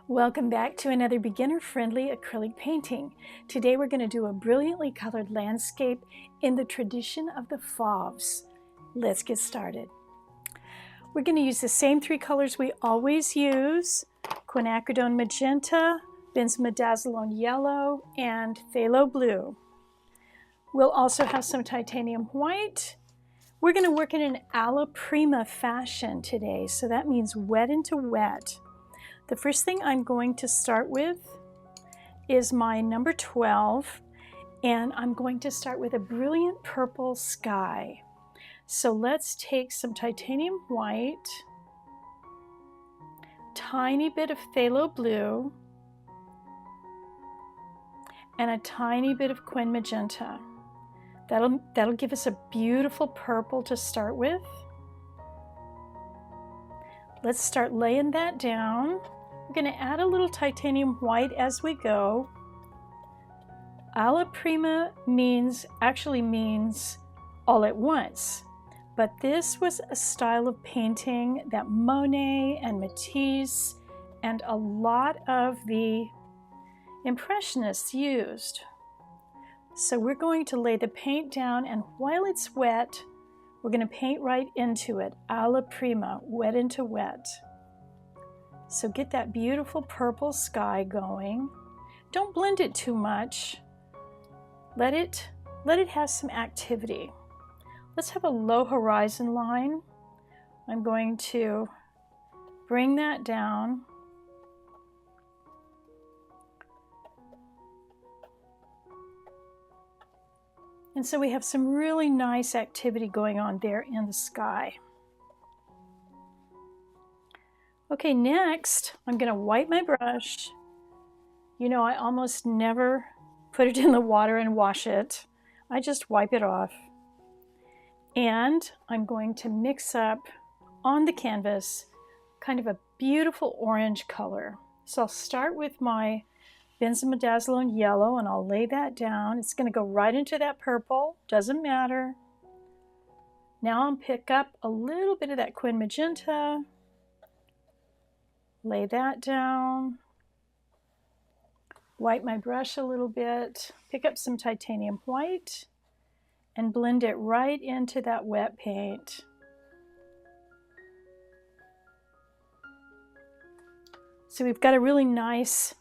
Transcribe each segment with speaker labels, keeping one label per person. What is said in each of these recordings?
Speaker 1: Welcome back to another beginner-friendly acrylic painting. Today we're going to do a brilliantly colored landscape in the tradition of the Fauves. Let's get started. We're going to use the same three colors we always use: quinacridone magenta, benzimidazzolone yellow, and phthalo blue. We'll also have some titanium white. We're going to work in an Alla Prima fashion today, so that means wet into wet. The first thing I'm going to start with is my number 12, and I'm going to start with a brilliant purple sky. So let's take some titanium white, tiny bit of phthalo blue, and a tiny bit of quin magenta. That'll give us a beautiful purple to start with. Let's start laying that down. We're going to add a little titanium white as we go. Alla Prima actually means all at once, but this was a style of painting that Monet and Matisse and a lot of the Impressionists used. So we're going to lay the paint down, and while it's wet, we're going to paint right into it. Alla Prima, wet into wet. So get that beautiful purple sky going. Don't blend it too much. Let it have some activity. Let's have a low horizon line. I'm going to bring that down. And so we have some really nice activity going on there in the sky. Okay, next, I'm going to wipe my brush. You know, I almost never put it in the water and wash it. I just wipe it off. And I'm going to mix up on the canvas kind of a beautiful orange color. So I'll start with my benzimidazzolone yellow, and I'll lay that down. It's going to go right into that purple, doesn't matter. Now I'll pick up a little bit of that quin magenta, lay that down, wipe my brush a little bit, pick up some titanium white, and blend it right into that wet paint. So we've got a really nice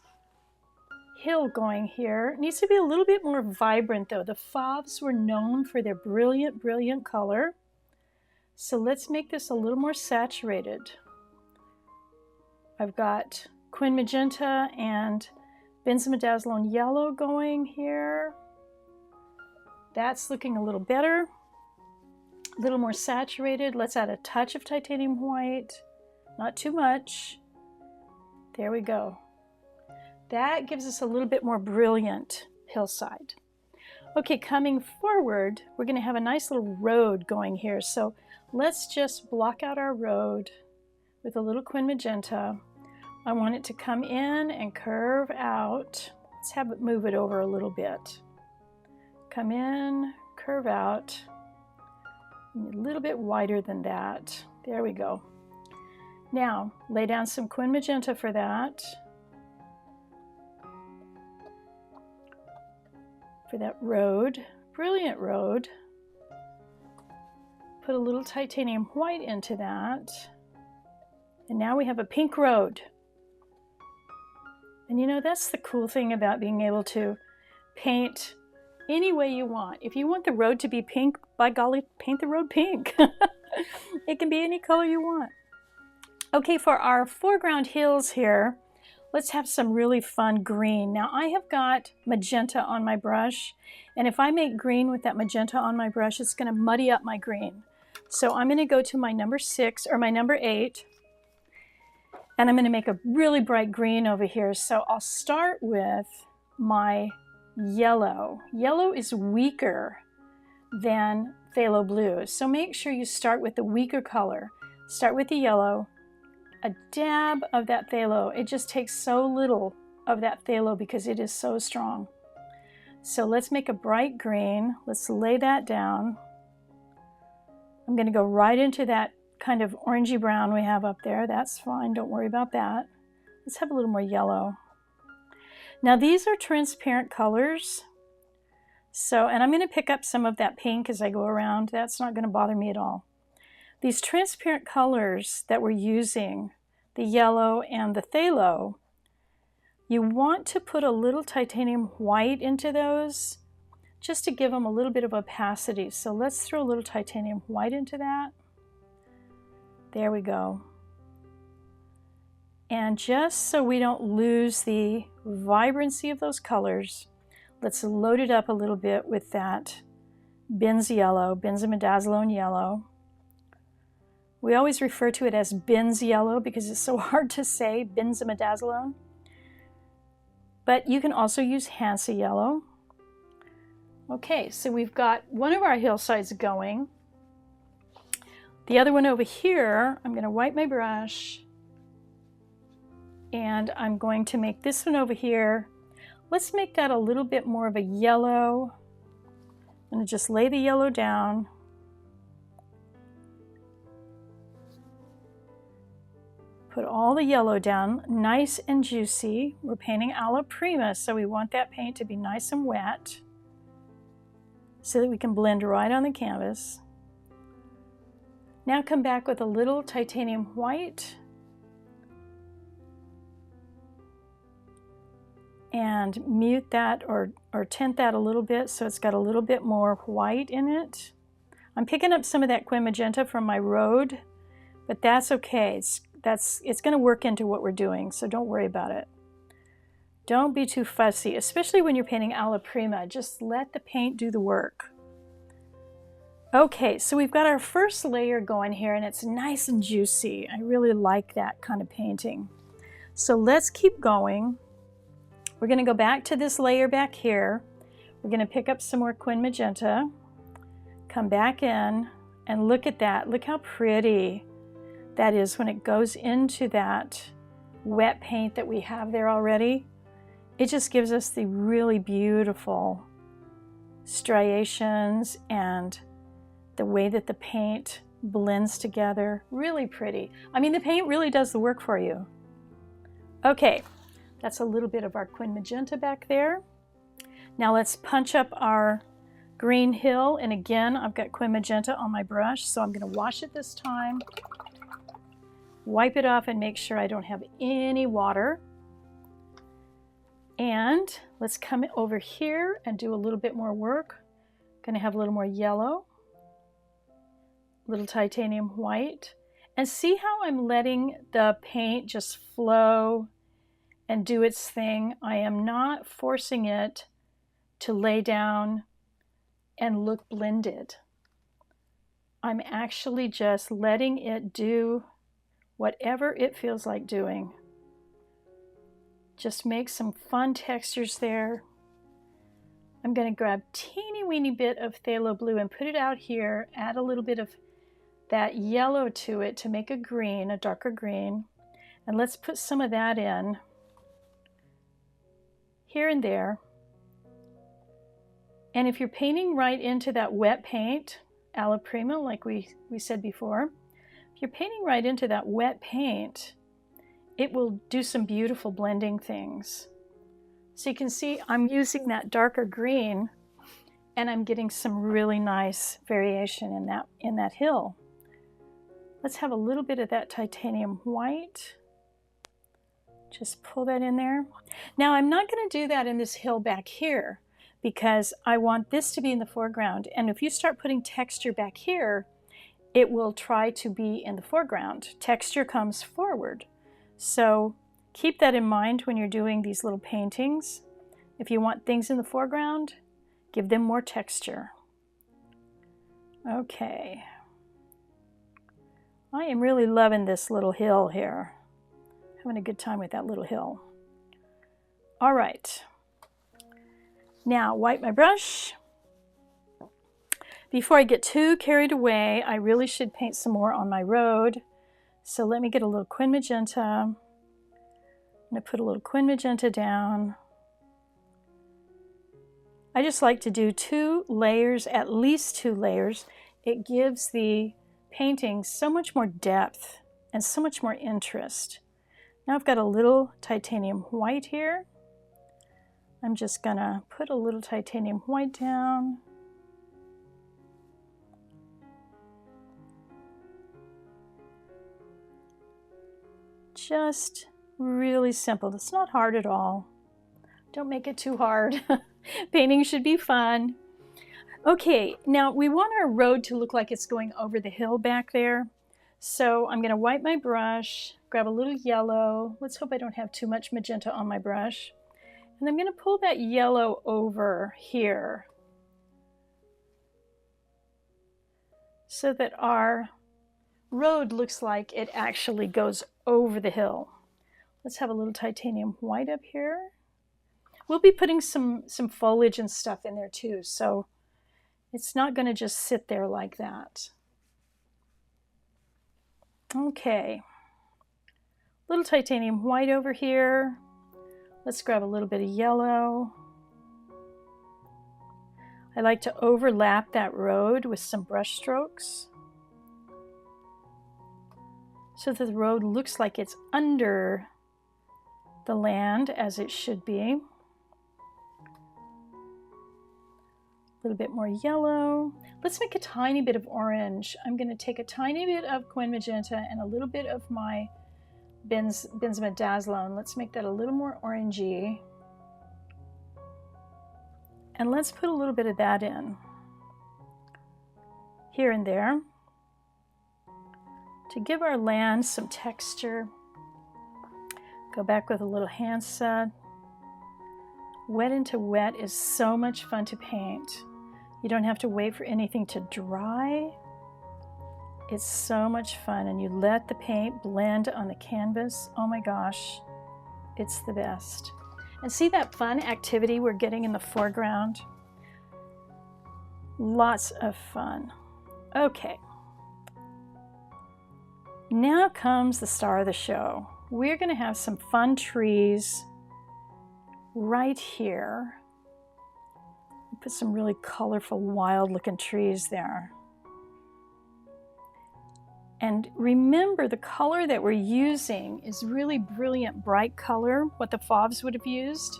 Speaker 1: hill going here. It needs to be a little bit more vibrant though. The Fauves were known for their brilliant, brilliant color. So let's make this a little more saturated. I've got quin magenta and benzimidazzolone yellow going here. That's looking a little better, a little more saturated. Let's add a touch of titanium white, not too much. There we go. That gives us a little bit more brilliant hillside. Okay, coming forward, we're going to have a nice little road going here. So let's just block out our road with a little quin magenta. I want it to come in and curve out. Let's have it move it over a little bit. Come in, curve out. A little bit wider than that. There we go. Now, lay down some quin magenta for that. For that road, brilliant road. Put a little titanium white into that. And now we have a pink road. And you know, that's the cool thing about being able to paint any way you want. If you want the road to be pink, by golly, paint the road pink. It can be any color you want. Okay, for our foreground hills here, let's have some really fun green. Now I have got magenta on my brush, and if I make green with that magenta on my brush, it's going to muddy up my green. So I'm going to go to my number 6 or my number 8, and I'm going to make a really bright green over here. So I'll start with my yellow. Yellow is weaker than phthalo blue, so make sure you start with the weaker color. Start with the yellow. A dab of that phthalo. It just takes so little of that phthalo because it is so strong. So let's make a bright green. Let's lay that down. I'm going to go right into that kind of orangey brown we have up there. That's fine, don't worry about that. Let's have a little more yellow. Now these are transparent colors. So, and I'm going to pick up some of that pink as I go around. That's not going to bother me at all. These transparent colors that we're using, the yellow and the phthalo, you want to put a little titanium white into those just to give them a little bit of opacity. So let's throw a little titanium white into that. There we go. And just so we don't lose the vibrancy of those colors, let's load it up a little bit with that benzimidazoline yellow. We always refer to it as benz yellow because it's so hard to say, benzimidazoline. But you can also use Hansa yellow. Okay, so we've got one of our hillsides going. The other one over here, I'm going to wipe my brush. And I'm going to make this one over here. Let's make that a little bit more of a yellow. I'm going to just lay the yellow down. Put all the yellow down, nice and juicy. We're painting Alla Prima, so we want that paint to be nice and wet so that we can blend right on the canvas. Now come back with a little titanium white. And mute that or tint that a little bit so it's got a little bit more white in it. I'm picking up some of that Quin Magenta from my road, but that's okay. It's going to work into what we're doing, so don't worry about it. Don't be too fussy, especially when you're painting Alla Prima. Just let the paint do the work. Okay, so we've got our first layer going here, and it's nice and juicy. I really like that kind of painting. So let's keep going. We're going to go back to this layer back here. We're going to pick up some more Quin Magenta, come back in, and look at that. Look how pretty that is when it goes into that wet paint that we have there already. It just gives us the really beautiful striations and the way that the paint blends together. Really pretty. I mean, the paint really does the work for you. Okay. That's a little bit of our Quin Magenta back there. Now let's punch up our green hill. And again, I've got Quin Magenta on my brush, so I'm going to wash it this time. Wipe it off and make sure I don't have any water. And let's come over here and do a little bit more work. Going to have a little more yellow, a little titanium white. And see how I'm letting the paint just flow and do its thing. I am not forcing it to lay down and look blended. I'm actually just letting it do whatever it feels like doing. Just make some fun textures there. I'm going to grab a teeny weeny bit of phthalo blue and put it out here, add a little bit of that yellow to it to make a green, a darker green. And let's put some of that in here and there. And if you're painting right into that wet paint, Alla Prima, like we said before, if you're painting right into that wet paint, it will do some beautiful blending things. So you can see I'm using that darker green and I'm getting some really nice variation in that hill. Let's have a little bit of that titanium white. Just pull that in there. Now I'm not going to do that in this hill back here because I want this to be in the foreground. And if you start putting texture back here, it will try to be in the foreground. Texture comes forward. So keep that in mind when you're doing these little paintings. If you want things in the foreground, give them more texture. Okay. I am really loving this little hill here. Having a good time with that little hill. All right. Now wipe my brush. Before I get too carried away, I really should paint some more on my road. So let me get a little Quin Magenta. I'm going to put a little Quin Magenta down. I just like to do 2 layers, at least 2 layers. It gives the painting so much more depth and so much more interest. Now I've got a little titanium white here. I'm just gonna put a little titanium white down. Just really simple. It's not hard at all. Don't make it too hard. Painting should be fun. Okay, now we want our road to look like it's going over the hill back there. So I'm going to wipe my brush, grab a little yellow. Let's hope I don't have too much magenta on my brush. And I'm going to pull that yellow over here so that our road looks like it actually goes over the hill. Let's have a little titanium white up here. We'll be putting some foliage and stuff in there too, so it's not going to just sit there like that. Okay, little titanium white over here. Let's grab a little bit of yellow. I like to overlap that road with some brush strokes so that the road looks like it's under the land as it should be. A little bit more yellow. Let's make a tiny bit of orange. I'm going to take a tiny bit of Coin Magenta and a little bit of my Benzimidazolone. Let's make that a little more orangey. And let's put a little bit of that in here and there to give our land some texture. Go back with a little hand set. Wet into wet is so much fun to paint. You don't have to wait for anything to dry. It's so much fun, and you let the paint blend on the canvas. Oh my gosh, it's the best. And see that fun activity we're getting in the foreground? Lots of fun. Okay. Now comes the star of the show. We're going to have some fun trees right here. Put some really colorful, wild-looking trees there. And remember, the color that we're using is really brilliant, bright color, what the Fauves would have used.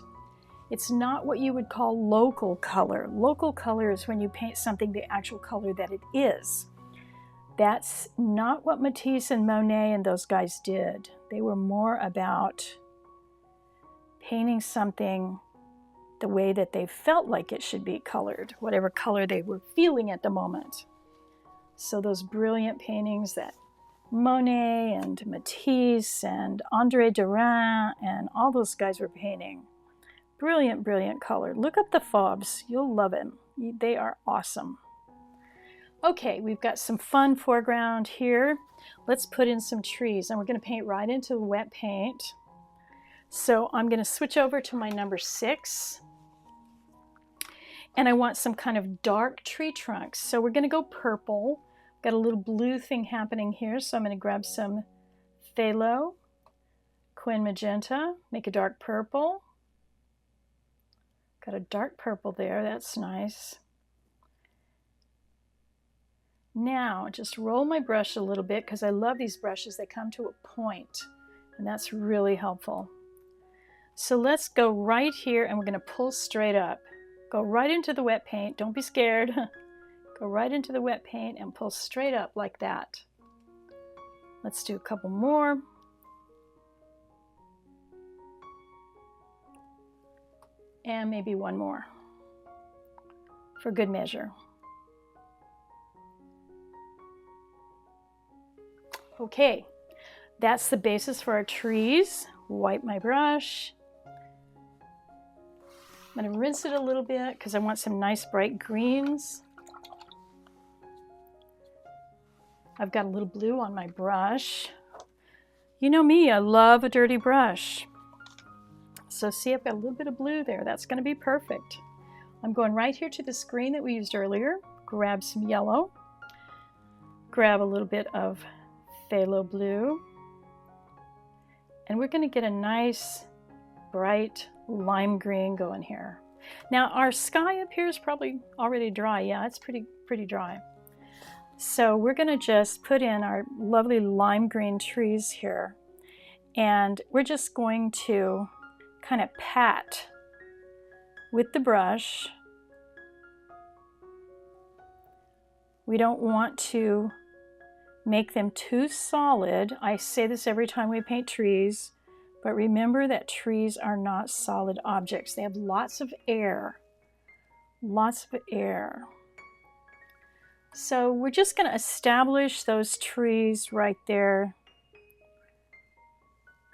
Speaker 1: It's not what you would call local color. Local color is when you paint something the actual color that it is. That's not what Matisse and Monet and those guys did. They were more about painting something the way that they felt like it should be colored, whatever color they were feeling at the moment. So those brilliant paintings that Monet and Matisse and André Derain and all those guys were painting. Brilliant, brilliant color. Look up the Fauves. You'll love them. They are awesome. Okay, we've got some fun foreground here. Let's put in some trees, and we're going to paint right into the wet paint. So I'm going to switch over to my number 6. And I want some kind of dark tree trunks. So we're going to go purple. Got a little blue thing happening here, so I'm going to grab some phthalo, Coin Magenta, make a dark purple. Got a dark purple there, that's nice. Now, just roll my brush a little bit because I love these brushes. They come to a point, and that's really helpful. So let's go right here, and we're going to pull straight up. Go right into the wet paint. Don't be scared. Go right into the wet paint and pull straight up like that. Let's do a couple more. And maybe one more for good measure. Okay, that's the basis for our trees. Wipe my brush. I'm going to rinse it a little bit because I want some nice bright greens. I've got a little blue on my brush. You know me, I love a dirty brush. So see, I've got a little bit of blue there. That's going to be perfect. I'm going right here to the screen that we used earlier. Grab some yellow. Grab a little bit of phthalo blue. And we're going to get a nice, bright lime green going here. Now our sky up here is probably already dry. Yeah, it's pretty dry. So we're going to just put in our lovely lime green trees here. And we're just going to kind of pat with the brush. We don't want to make them too solid. I say this every time we paint trees, but remember that trees are not solid objects. They have lots of air, lots of air. So we're just going to establish those trees right there.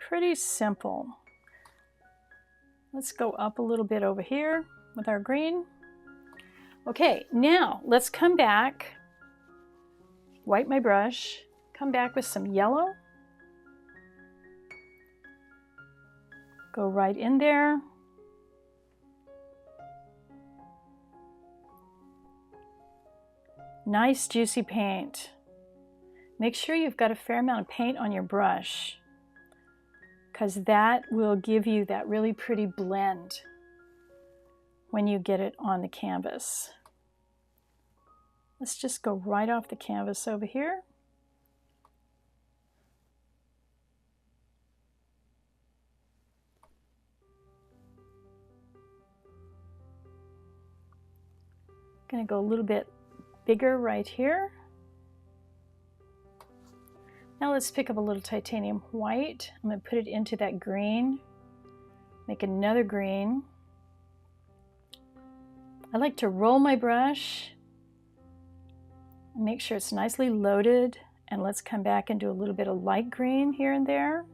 Speaker 1: Pretty simple. Let's go up a little bit over here with our green. Okay, now let's come back, wipe my brush, come back with some yellow. Go right in there. Nice juicy paint. Make sure you've got a fair amount of paint on your brush, because that will give you that really pretty blend when you get it on the canvas. Let's just go right off the canvas over here. Gonna go a little bit bigger right here. Now let's pick up a little titanium white. I'm going to put it into that green. Make another green. I like to roll my brush. Make sure it's nicely loaded. And let's come back and do a little bit of light green here and there.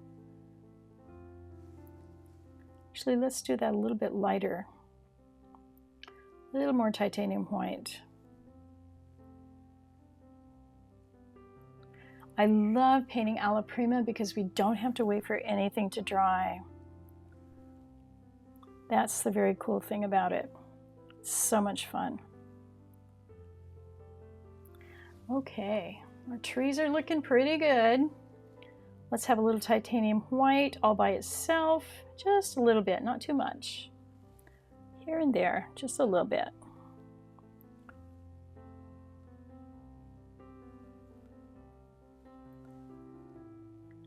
Speaker 1: Actually, let's do that a little bit lighter. A little more titanium white. I love painting Alla Prima because we don't have to wait for anything to dry. That's the very cool thing about it. It's so much fun. Okay, our trees are looking pretty good. Let's have a little titanium white all by itself. Just a little bit, not too much. Here and there, just a little bit.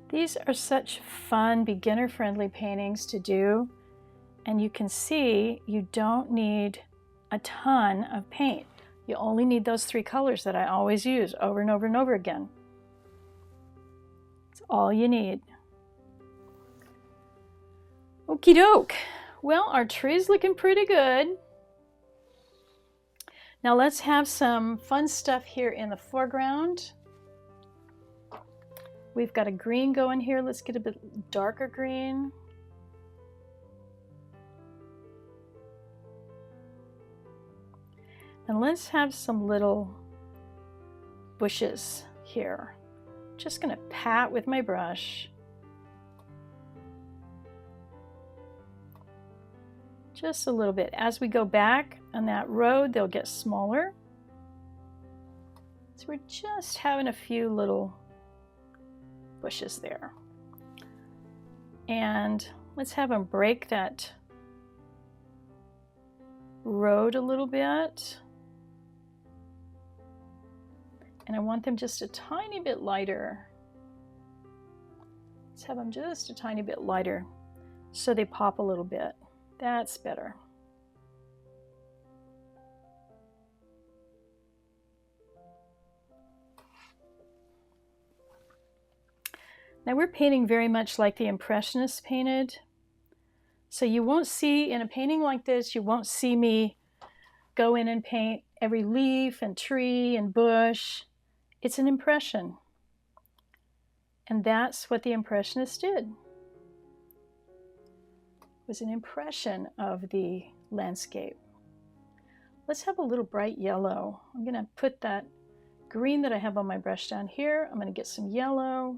Speaker 1: These are such fun, beginner-friendly paintings to do, and you can see you don't need a ton of paint. You only need those 3 colors that I always use over and over and over again. That's all you need. Okie doke. Well, our tree's looking pretty good. Now let's have some fun stuff here in the foreground. We've got a green going here. Let's get a bit darker green. And let's have some little bushes here. Just gonna pat with my brush. Just a little bit. As we go back on that road, they'll get smaller. So we're just having a few little bushes there. And let's have them break that road a little bit. And I want them just a tiny bit lighter. Let's have them just a tiny bit lighter so they pop a little bit. That's better. Now we're painting very much like the Impressionists painted. So you won't see, in a painting like this, you won't see me go in and paint every leaf and tree and bush. It's an impression. And that's what the Impressionists did. It was an impression of the landscape. Let's have a little bright yellow. I'm going to put that green that I have on my brush down here. I'm going to get some yellow.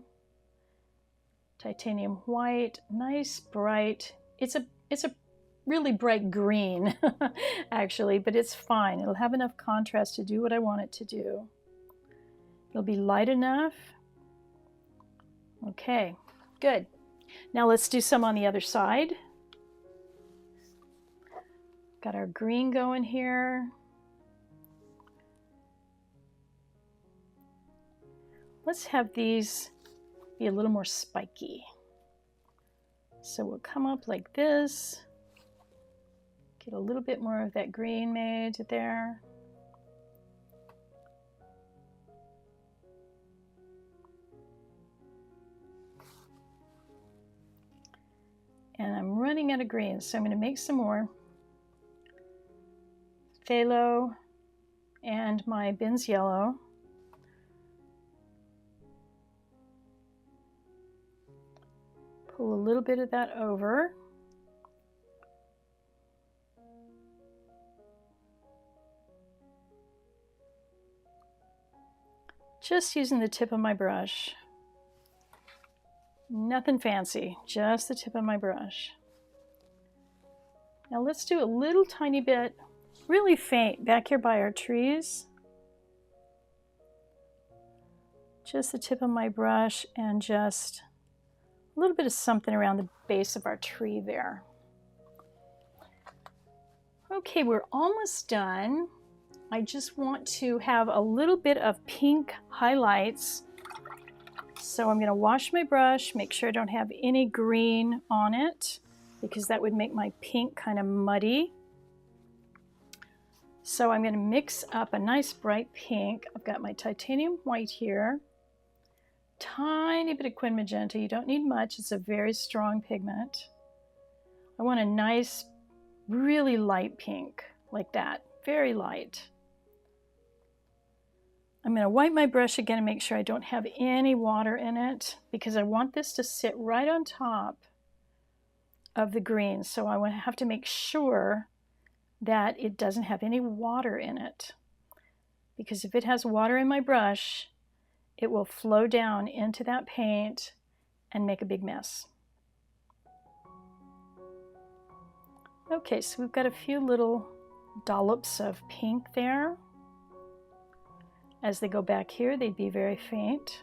Speaker 1: Titanium white, nice bright. It's a really bright green actually, but it's fine. It'll have enough contrast to do what I want it to do. It'll be light enough. Okay, good. Now let's do some on the other side. Got our green going here. Let's have these be a little more spiky. So we'll come up like this, get a little bit more of that green made there. And I'm running out of green, so I'm going to make some more phthalo and my Bin's yellow. Pull a little bit of that over. Just using the tip of my brush. Nothing fancy, just the tip of my brush. Now let's do a little tiny bit, really faint, back here by our trees. Just the tip of my brush and just a little bit of something around the base of our tree there. Okay, we're almost done. I just want to have a little bit of pink highlights. So I'm going to wash my brush, make sure I don't have any green on it, because that would make my pink kind of muddy. So I'm going to mix up a nice bright pink. I've got my titanium white here. Tiny bit of quin magenta. You don't need much. It's a very strong pigment. I want a nice, really light pink, like that. Very light. I'm going to wipe my brush again and make sure I don't have any water in it, because I want this to sit right on top of the green. So I have to make sure that it doesn't have any water in it, because if it has water in my brush, it will flow down into that paint and make a big mess. Okay, so we've got a few little dollops of pink there. As they go back here, they'd be very faint.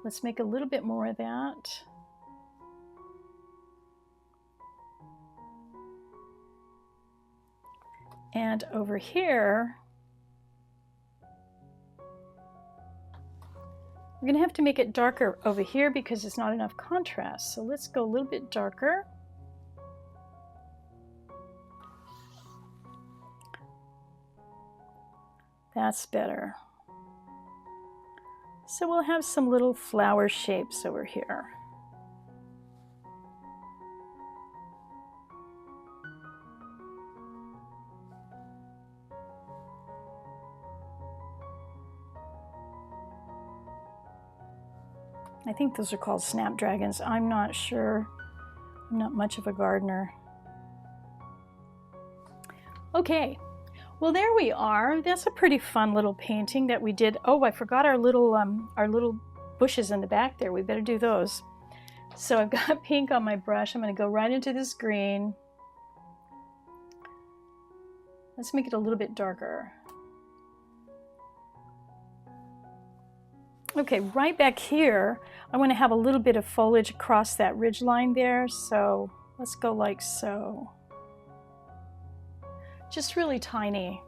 Speaker 1: Let's make a little bit more of that. And over here, we're going to have to make it darker over here because it's not enough contrast. So let's go a little bit darker. That's better. So we'll have some little flower shapes over here. I think those are called snapdragons. I'm not sure. I'm not much of a gardener. Okay. Well, there we are. That's a pretty fun little painting that we did. Oh, I forgot our little bushes in the back there. We better do those. So I've got pink on my brush. I'm going to go right into this green. Let's make it a little bit darker. Okay, right back here, I want to have a little bit of foliage across that ridge line there. So let's go like so. Just really tiny.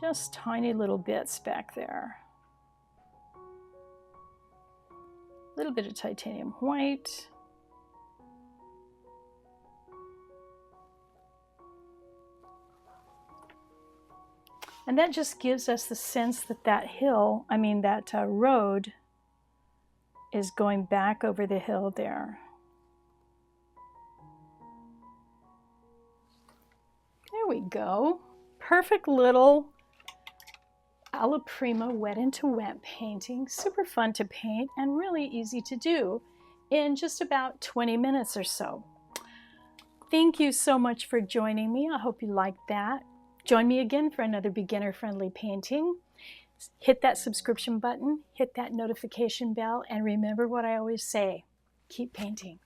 Speaker 1: Just tiny little bits back there. A little bit of titanium white. And that just gives us the sense that that hill, that road is going back over the hill there. There we go. Perfect little Alla Prima wet into wet painting. Super fun to paint and really easy to do in just about 20 minutes or so. Thank you so much for joining me. I hope you liked that. Join me again for another beginner-friendly painting. Hit that subscription button, hit that notification bell, and remember what I always say, keep painting.